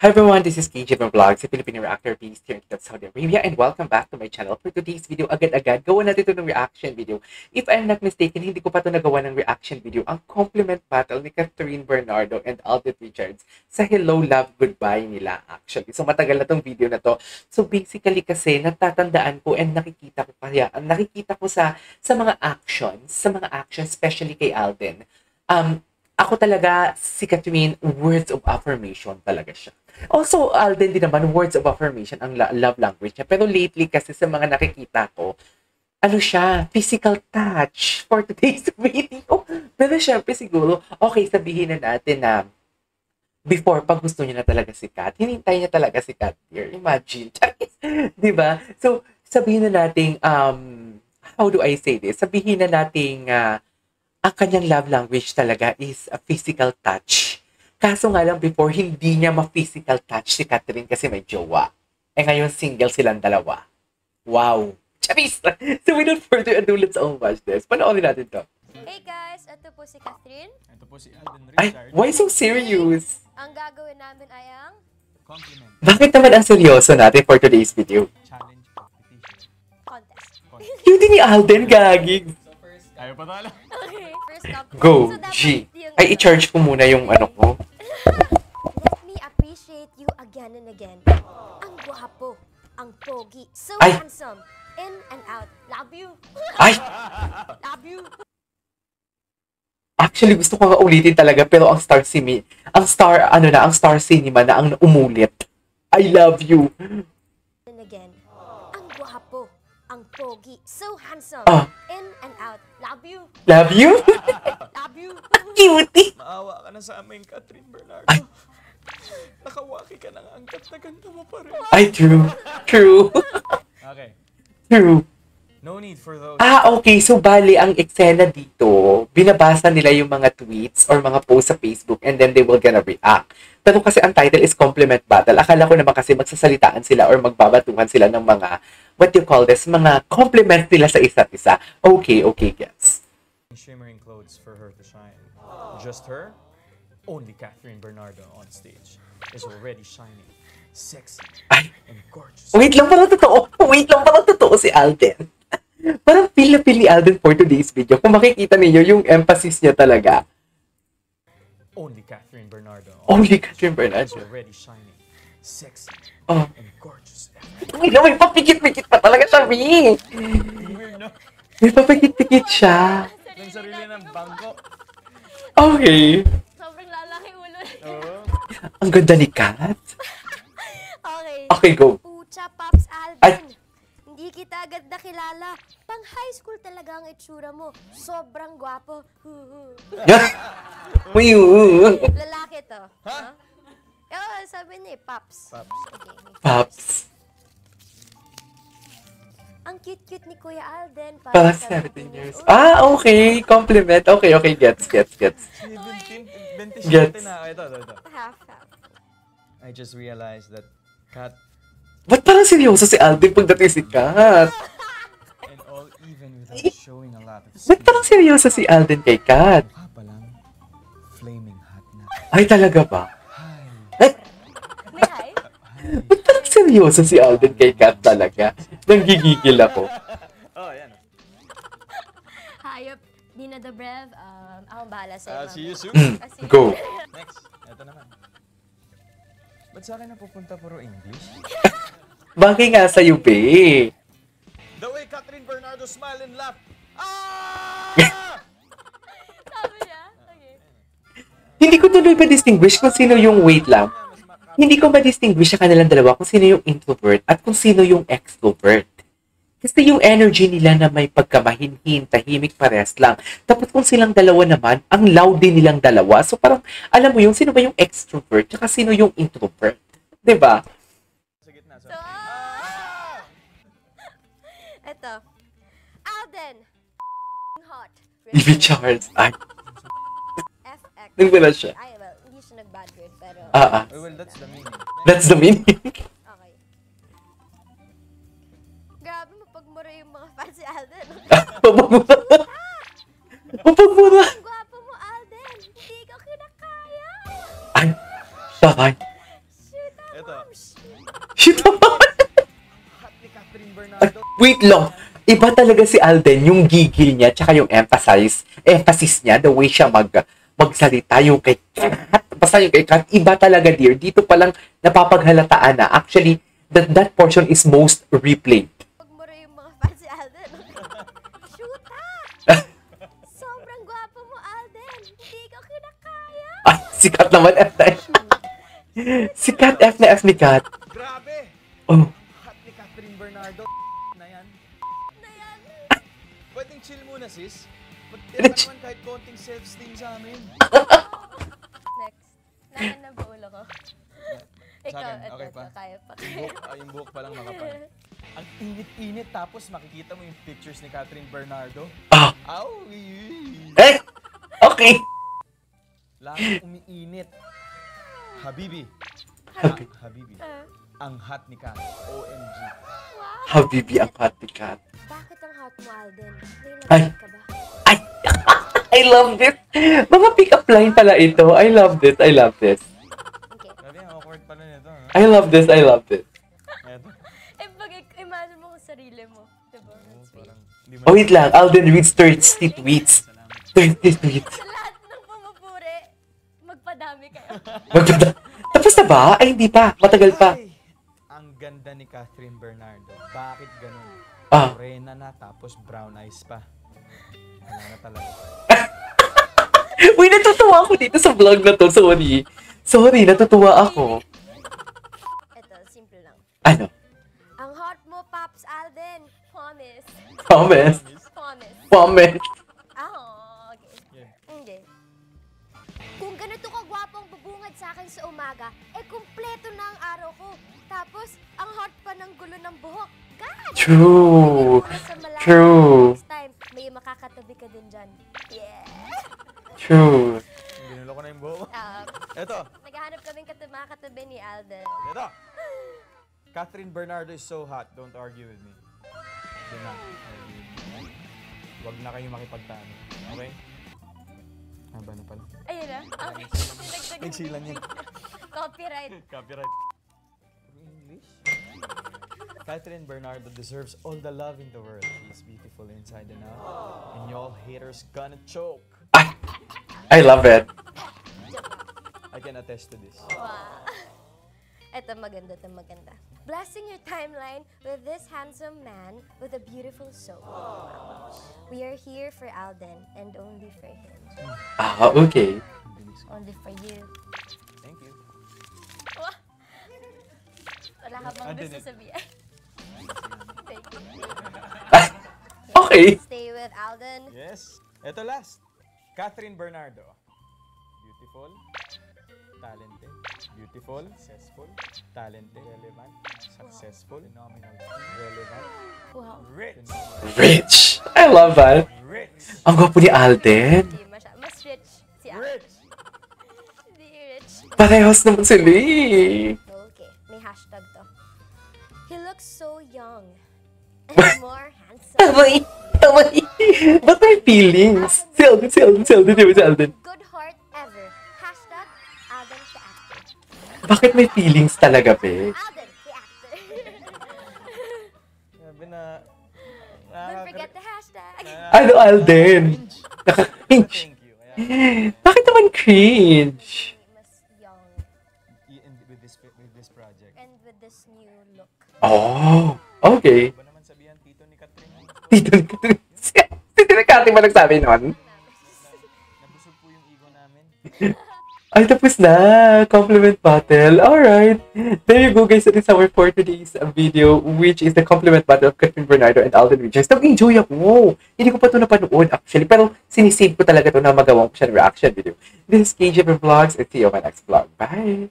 Hi everyone, this is KJ from Vlogs, a Filipino reactor based here in Saudi Arabia, and welcome back to my channel. For today's video, agad-agad, gawa natin ito ng reaction video. If I'm not mistaken, hindi ko pa ito nagawa ng reaction video, ang compliment battle ni Catherine Bernardo and Alden Richards sa Hello, Love, Goodbye nila actually. So matagal na tong video na to. So basically kasi, natatandaan ko and nakikita ko sa mga actions, especially kay Alden. Ako talaga, si Catherine, words of affirmation talaga siya. Also, Alden din naman, words of affirmation ang love language niya. Pero lately kasi sa mga nakikita ko, ano siya, physical touch for today's video. Pero syempre siguro, okay, sabihin na natin na before, pag gusto niya na talaga si Kat, hinintay niya talaga si Kat here. Imagine. Diba? So, sabihin na natin, how do I say this? Sabihin na natin, ang kanyang love language talaga is a physical touch. Kaso nga lang before, hindi niya ma-physical touch si Catherine kasi may jowa. Eh ngayon, single silang dalawa. Wow! Charis! So without further ado, let's all watch this. Panoorin natin to. Hey guys! Ito po si Catherine. Ito po si Alden Richards. Ay, why so serious? Ang gagawin namin ay ang Compliment. Bakit naman ang seryoso natin for today's video? Challenge competition. contest. Cute din ni Alden, gagig. So first, ayaw pa tala. Okay, first compliment. Go, So, dapat G. yung- Ay, i-charge ko muna yung ano ko. Let me appreciate you again and again. Ang gwapo, ang pogi, so Ay. handsome, in and out. Love you. Ay! Love you. Actually, gusto ko nga ulitin talaga, pero ang Star Cinema na ang umulit. I love you. And again. Ang gwapo, ang pogi, so handsome, Ah. in and out. Love you. Love you? Love you. Cutie! Maawa ka na sa amin, Catherine Bernardo. Ay. Nakawaki ka na nga ang kat na ganda mo pa rin. Ay, true. True. Okay. True. No need for those. Okay. So, bali, ang eksena dito, binabasa nila yung mga tweets or mga posts sa Facebook and then they will gonna react. Pero kasi ang title is Compliment Battle. Akala ko naman kasi magsasalitaan sila or magbabatuhan sila ng mga, what you call this, mga compliments nila sa isa't isa. Okay, guys. Shimmering clothes for her to shine. Just her, only Catherine Bernardo on stage is already shining, sexy, Ay, and gorgeous. wait lang parang totoo si Alden. Parang feel na feel ni Alden for today's video. Kung makikita niyo yung emphasis niya talaga. Only Catherine Bernardo Only Catherine is Bernardo. already shining, sexy, Oh. and gorgeous. Wait lang, may papikit-pikit pa talaga siya, Mi. Weird, no? May papikit-pikit siya. Ng sarili ng bangko. Okay. Sobrang lalaki ulo. Oo. Ang ganda ni Kat. Okay. Okay, go. Pucha, Pops Alden. Ay. Hindi kita agad nakilala. Pang high school talaga ang itsura mo. Sobrang gwapo. Uy, Lalaki to. Ha? Oh, sabi niya, Pops. Pops. Okay. Pops. Ang cute-cute ni Kuya Alden. Para 17 years. Okay. Compliment. Okay, gets. 17, 27 Gets. na. Ito. Half. I just realized that Kat Ba't parang seryoso si Alden pagdating si Kat? and all even without showing a lot of Ba't skin. parang seryoso si Alden kay Kat? Mukha pa lang, flaming hot na. Ay, talaga ba? Hi. May hi? Ba't parang seryoso si Alden kay Kat talaga? Nanggigigil ako. Oh, yan. Hayop. Dina the Brev. Akong bahala sa'yo. See you soon. Go. Next. Ito naman. Ba't sa akin napupunta puro English? Bagay nga sa'yo, be. The way Catherine Bernardo smile and laugh. Ah! Sabi niya? Okay. Hindi ko tuloy ma-distinguish kung sino yung, wait lang. Hindi ko ma-distinguish sa kanilang dalawa kung sino yung introvert at kung sino yung extrovert. Kasi yung energy nila na may pagkamahinhin, tahimik pares lang. Tapos kung silang dalawa naman, ang loud din nilang dalawa. So parang, alam mo yung sino ba yung extrovert at sino yung introvert. 'Di ba? Sa gitna. So, Ito. Alden. Hot. Evie Charles. Ay, FX. nung wala siya. Ay, well, hindi siya nag-bad grade, pero... Well, that's the meaning. That's the meaning. Okay. Grabe, mapagmura yung mga fans si Alden. Mapagmura. Mapagmura. Ang gwapo mo, Alden. Hindi ko kinakaya. Ay, tatay. Shoot up, Eto. mom. Shoot. Shit naman. Hot ni Catherine Bernardo. Wait lang. Iba talaga si Alden, yung gigil niya, tsaka yung emphasis niya, the way siya magsalita, yung kay Kat, basta yung kay Kat, iba talaga, dear. Dito palang napapaghalataan na. Actually, that portion is most replayed. Mapagmura yung mga fans si Alden. Shoot up. Sobrang gwapo mo, Alden. Hindi ko kinakaya. Ay, si Kat naman, F na F. Si Kat, F na F ni Kat. Grabe! Oh, Hot ni Catherine Bernardo. Na yan. Na yan. Pwedeng chill muna, sis. Magtira ka naman kahit konting self-esteem sa amin. Next. Nahan na ba ulo ko? Ikaw, akin, ito, okay pa? kaya pa. Yung buhok pa lang nakapal. Ang init-init tapos makikita mo yung pictures ni Catherine Bernardo. ah, Aw! eh, okay. Lagi umiinit. Habibi. Habibi. Habibi. Ang hot ni Kat. OMG. Habibi ang hot ni Kat. Bakit ang hot mo, Alden? Ay. Nailamig ka ba? Ay, I love this. Mga pick-up line pala ito. I love this. I love this. Okay. Sabi ang awkward pala nito. Ha? I love this. I love this. Eto. Eh, imagine mo kung sarili mo. Diba? That's sweet. Parang, di mo Oh, wait lang. Alden reads thirsty tweets. Thirsty tweets. Sa lahat ng pumupuri, magpadami kayo. Tapos na ba? Ay, hindi pa. Matagal pa. Ay, ang ganda ni Catherine Bernardo. Bakit ganun? Ah. Morena na tapos brown eyes pa. Wala na talaga. Uy, natutuwa ako dito sa vlog na to. Sorry. Sorry, natutuwa ako. Ito, simple lang. Ano? Ang hot mo, Pops Alden. Promise. Promise. Promise. Promise. Ah, okay. Yeah. Okay. Kung ganito ka gwapong bubungad sa akin sa umaga, eh kumpleto na ang araw ko. Tapos, ang hot pa ng gulo ng buhok. God! True. Bigyan mo na sa malalim. True. Next time, may makakatabi ka din dyan. Yeah! True. Ginulo ko na yung buhok. Eto. Naghahanap kaming mga katabi ni Alden. Eto. Catherine Bernardo is so hot. Don't argue with me. Do not argue with me. Huwag na kayong makipagtalo. Okay? Haba na pala. Ayun na. Okay. Nagsilang yan. Copyright. Copyright. English? Catherine Bernardo deserves all the love in the world. She's beautiful inside and out. And y'all haters gonna choke. I love it. I can attest to this. Wow. Ito maganda, ito maganda. Blessing your timeline with this handsome man with a beautiful soul. We are here for Alden and only for him. Ah, okay. Only for you. Thank you. Wah! Wala ka bang gusto Antoinette. sabihin? Thank you. Okay. Stay with Alden. Yes. Ito last. Catherine Bernardo. Beautiful. Talented. Beautiful. Successful. Talented. Relevant. Successful. Phenomenal. Relevant. Wow. Rich. Rich. I love that. Rich. Ang gwapo ni Alden. Hindi mas rich si Alden. Rich. Hindi rich. Parehas naman sila eh. Okay, may hashtag to. He looks so young and more handsome. Tamay. Tamay. Ba't may feelings? Si Alden, si Alden, si Alden, di ba si Alden? Good heart ever. Hashtag Alden the actor. Bakit may feelings talaga, be? Alden the actor. Sabi na... Don't forget the hashtag. Ano, Alden? Nakaka-cringe. Thank you. Kaya, Bakit naman cringe? Mas young with this project. and with this new look. Oh, okay. Ba naman sabihan tito ni Catherine? Tito ni Kati ba nagsabi nun? Nabusog po yung ego namin. Ay, tapos na. Compliment battle. Alright. There you go, guys. That is our for today's video, which is the compliment battle of Catherine Bernardo and Alden Richards. Nag-enjoy ako. Hindi ko pa ito napanood, actually. Pero sinisave ko talaga ito na magawang ko siya reaction video. This is KJ Vlogs. And see you on my next vlog. Bye!